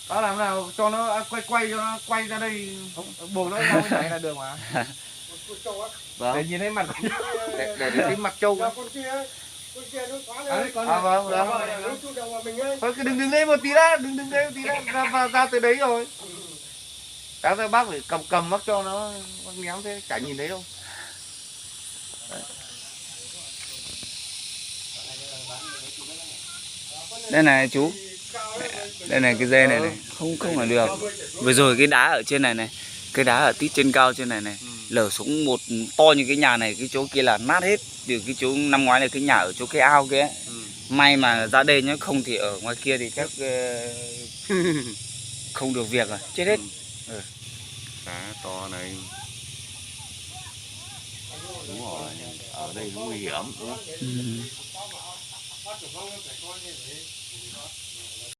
Đó làm nào cho nó quay cho nó quay ra đây, buộc nó ra cái là được mà. Vâng. Để nhìn thấy mặt. Để thấy mặt trâu. Con kia nó xóa lên. Vâng. Nó chui đầu vào mình ấy. Thôi cứ đừng đây một tí đã, đừng đây một tí đã, ra tới đấy rồi. Đáng ra bác phải cầm bác cho nó ném thế, chả nhìn thấy đâu. Đây này chú. Đây này cái dây này này, không là được. Vừa rồi cái đá ở trên này này, cái đá ở tít trên cao trên này này, lở xuống một to như cái nhà này, cái chỗ kia là nát hết. Từ cái chỗ năm ngoái là cái nhà ở chỗ cái ao kia ấy. May mà ra đây nhá, không thì ở ngoài kia thì chắc không được việc rồi, chết hết. Cá to này. Đúng rồi, ở đây cũng nguy hiểm.